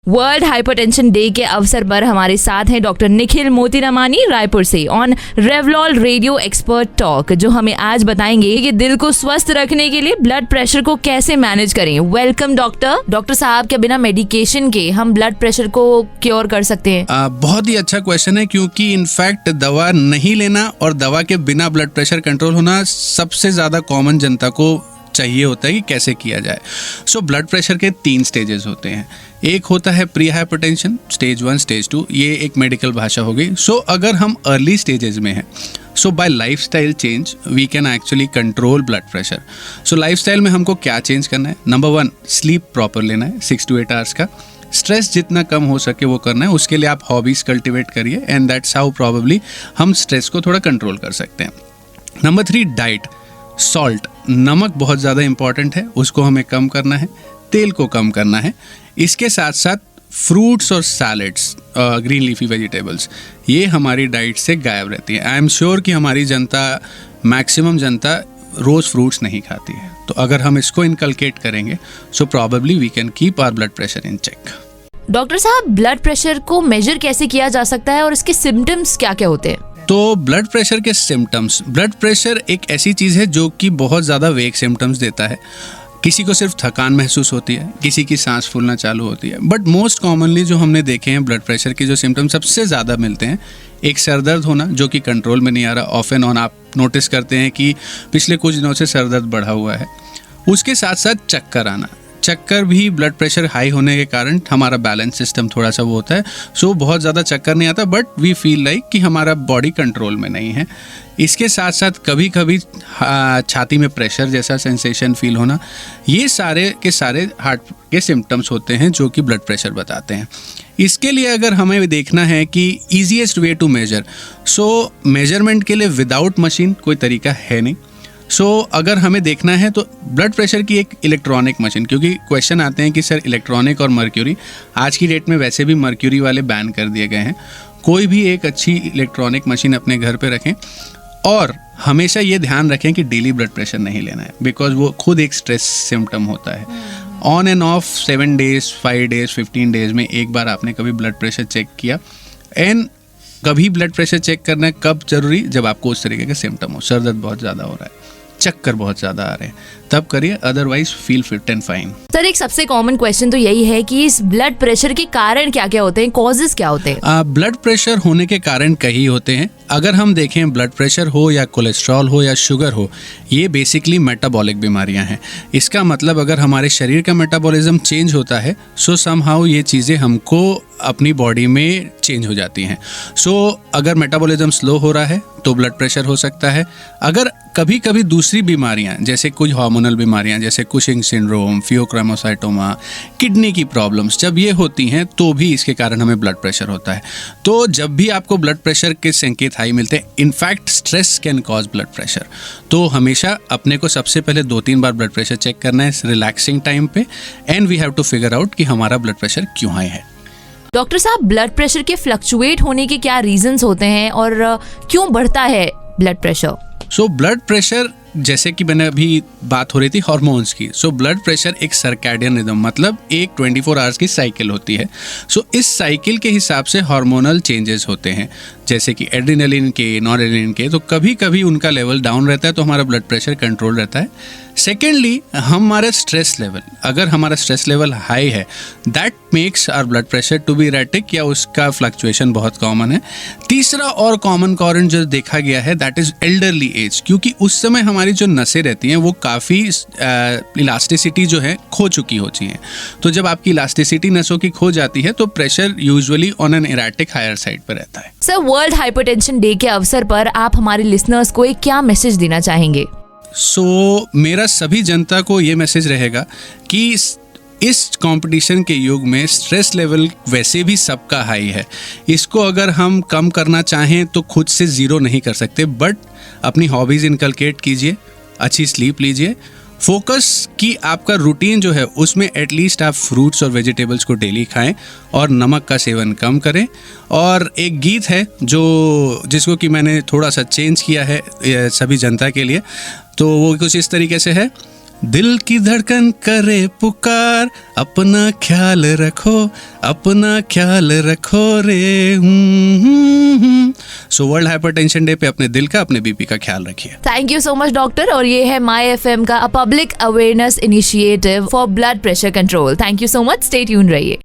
World hypertension day के अवसर पर हमारे साथ हैं डॉक्टर निखिल मोतीरामानी रायपुर से ऑन रेवलॉल रेडियो एक्सपर्ट टॉक, जो हमें आज बताएंगे कि दिल को स्वस्थ रखने के लिए ब्लड प्रेशर को कैसे मैनेज करें। वेलकम डॉक्टर साहब, क्या बिना मेडिकेशन के हम ब्लड प्रेशर को क्योर कर सकते हैं? बहुत ही अच्छा क्वेश्चन है, क्योंकि इनफैक्ट दवा नहीं लेना और दवा के बिना ब्लड प्रेशर कंट्रोल होना सबसे ज्यादा कॉमन जनता को चाहिए होता है कि कैसे किया जाए। सो ब्लड प्रेशर के 3 स्टेजेस होते हैं। एक होता है प्री हाइपरटेंशन, स्टेज 1, स्टेज 2, ये एक मेडिकल भाषा हो गई। सो अगर हम अर्ली स्टेजेस में हैं, so by lifestyle change we can actually control blood pressure. So lifestyle में हमको क्या चेंज करना है? नंबर 1, स्लीप प्रॉपर लेना है 6 to 8 आवर्स का। स्ट्रेस जितना कम हो सके वो करना है, उसके लिए आप हॉबीज कल्टिवेट करिए एंड दैट्स हाउ प्रॉबेबली हम स्ट्रेस को थोड़ा कंट्रोल कर सकते हैं। Number 3, diet. सॉल्ट, नमक बहुत ज़्यादा इंपॉर्टेंट है, उसको हमें कम करना है, तेल को कम करना है। इसके साथ साथ फ्रूट्स और सैलड्स, ग्रीन लीफी वेजिटेबल्स, ये हमारी डाइट से गायब रहती है। आई एम श्योर कि हमारी जनता, मैक्सिमम जनता रोज़ फ्रूट्स नहीं खाती है, तो अगर हम इसको इनकलकेट करेंगे so probably we can keep our blood pressure in check. Doctor साहब, ब्लड प्रेशर को मेजर कैसे किया जा सकता है और इसके सिम्टम्स क्या क्या होते हैं? तो ब्लड प्रेशर के सिम्टम्स, ब्लड प्रेशर एक ऐसी चीज़ है जो कि बहुत ज़्यादा वेग सिम्टम्स देता है। किसी को सिर्फ थकान महसूस होती है, किसी की सांस फूलना चालू होती है, बट मोस्ट कॉमनली जो हमने देखे हैं ब्लड प्रेशर के जो सिम्टम्स सबसे ज़्यादा मिलते हैं, एक सर दर्द होना जो कि कंट्रोल में नहीं आ रहा। ऑफ एंड ऑन आप नोटिस करते हैं कि पिछले कुछ दिनों से सर दर्द बढ़ा हुआ है। उसके साथ साथ चक्कर आना, चक्कर भी ब्लड प्रेशर हाई होने के कारण हमारा बैलेंस सिस्टम थोड़ा सा वो होता है। सो बहुत ज़्यादा चक्कर नहीं आता, बट वी फील लाइक कि हमारा बॉडी कंट्रोल में नहीं है। इसके साथ साथ कभी कभी छाती में प्रेशर जैसा सेंसेशन फील होना, ये सारे के सारे हार्ट के सिम्टम्स होते हैं जो कि ब्लड प्रेशर बताते हैं। इसके लिए अगर हमें देखना है कि easiest way to measure, so measurement के लिए विदाउट मशीन कोई तरीका है नहीं। सो अगर हमें देखना है तो ब्लड प्रेशर की एक इलेक्ट्रॉनिक मशीन, क्योंकि क्वेश्चन आते हैं कि सर इलेक्ट्रॉनिक और मर्क्यूरी, आज की डेट में वैसे भी मर्क्यूरी वाले बैन कर दिए गए हैं। कोई भी एक अच्छी इलेक्ट्रॉनिक मशीन अपने घर पे रखें और हमेशा ये ध्यान रखें कि डेली ब्लड प्रेशर नहीं लेना है, बिकॉज वो खुद एक स्ट्रेस सिम्टम होता है। On end of 7 days, 5 days, 15 days में एक बार आपने कभी ब्लड प्रेशर चेक किया। एंड कभी ब्लड प्रेशर चेक करना है कब जरूरी? जब आपको उस तरीके का सिम्टम हो, सर दर्द बहुत ज़्यादा हो रहा है, चक्कर बहुत ज़्यादा आ रहे हैं, तब करिए, otherwise feel fit and fine. Sir, एक सबसे कॉमन क्वेश्चन तो यही है कि इस ब्लड प्रेशर के कारण क्या क्या होते हैं, कॉजेज क्या होते हैं? ब्लड प्रेशर होने के कारण कई होते हैं। अगर हम देखें, ब्लड प्रेशर हो या कोलेस्ट्रॉल हो या शुगर हो, ये बेसिकली मेटाबॉलिक बीमारियां हैं। इसका मतलब अगर हमारे शरीर का मेटाबॉलिज्म चेंज होता है, सो समहाउ ये चीज़ें हमको अपनी बॉडी में चेंज हो जाती हैं। सो अगर मेटाबॉलिज्म स्लो हो रहा है तो ब्लड प्रेशर हो सकता है। अगर कभी कभी दूसरी बीमारियां, जैसे कुछ हार्मोनल बीमारियां जैसे कुशिंग सिंड्रोम, फियोक्रोमोसाइटोमा, किडनी की प्रॉब्लम्स, जब ये होती हैं तो भी इसके कारण हमें ब्लड प्रेशर होता है। तो जब भी आपको ब्लड प्रेशर के संकेत हाई मिलते हैं, in fact stress can cause blood pressure, तो हमेशा अपने को सबसे पहले 2-3 बार ब्लड प्रेशर चेक करना है रिलैक्सिंग टाइम पे, and we have to figure out कि हमारा ब्लड प्रेशर क्यों हाई है। डॉक्टर साहब, ब्लड प्रेशर के फ्लक्चुएट होने के क्या रीजंस होते हैं और क्यों बढ़ता है blood pressure? So blood pressure, जैसे कि मैंने अभी बात हो रही थी हार्मोन्स की, सो ब्लड प्रेशर एक सर्कैडियन रिदम, मतलब एक 24 आवर्स की साइकिल होती है। सो इस साइकिल के हिसाब से हार्मोनल चेंजेस होते हैं, जैसे कि एड्रेनलिन के, नॉरेड्रेनलिन के, तो कभी कभी उनका लेवल डाउन रहता है तो हमारा ब्लड प्रेशर कंट्रोल रहता है। सेकेंडली, हमारा स्ट्रेस लेवल, अगर हमारा स्ट्रेस लेवल हाई है, that makes our blood pressure to be erratic, या उसका फ्लक्चुएशन बहुत कॉमन है। तीसरा और कॉमन कारण जो देखा गया है, दैट इज एल्डरली एज, क्योंकि उस समय हमारी जो नसें रहती हैं वो काफ़ी इलास्टिसिटी जो है खो चुकी होती हैं। तो जब आपकी इलास्टिसिटी नसों की खो जाती है तो pressure usually on an erratic higher side पर रहता है। सर, वर्ल्ड हाइपरटेंशन डे के अवसर पर आप हमारे लिसनर्स को एक क्या मैसेज देना चाहेंगे? सो मेरा सभी जनता को ये मैसेज रहेगा कि इस कंपटीशन के युग में स्ट्रेस लेवल वैसे भी सबका हाई है। इसको अगर हम कम करना चाहें तो खुद से ज़ीरो नहीं कर सकते, बट अपनी हॉबीज़ इनकलकेट कीजिए, अच्छी स्लीप लीजिए, फोकस कि आपका रूटीन जो है उसमें एटलीस्ट आप फ्रूट्स और वेजिटेबल्स को डेली खाएं और नमक का सेवन कम करें। और एक गीत है जिसको कि मैंने थोड़ा सा चेंज किया है सभी जनता के लिए, तो वो कुछ इस तरीके से है, दिल की धड़कन करे पुकार, अपना ख्याल रखो रे। सो वर्ल्ड हाइपरटेंशन डे पे अपने दिल का, अपने बीपी का ख्याल रखिए। Thank you so much doctor. और ये है माई FM का public awareness initiative for blood pressure control. Thank you so much, stay tune रहिए।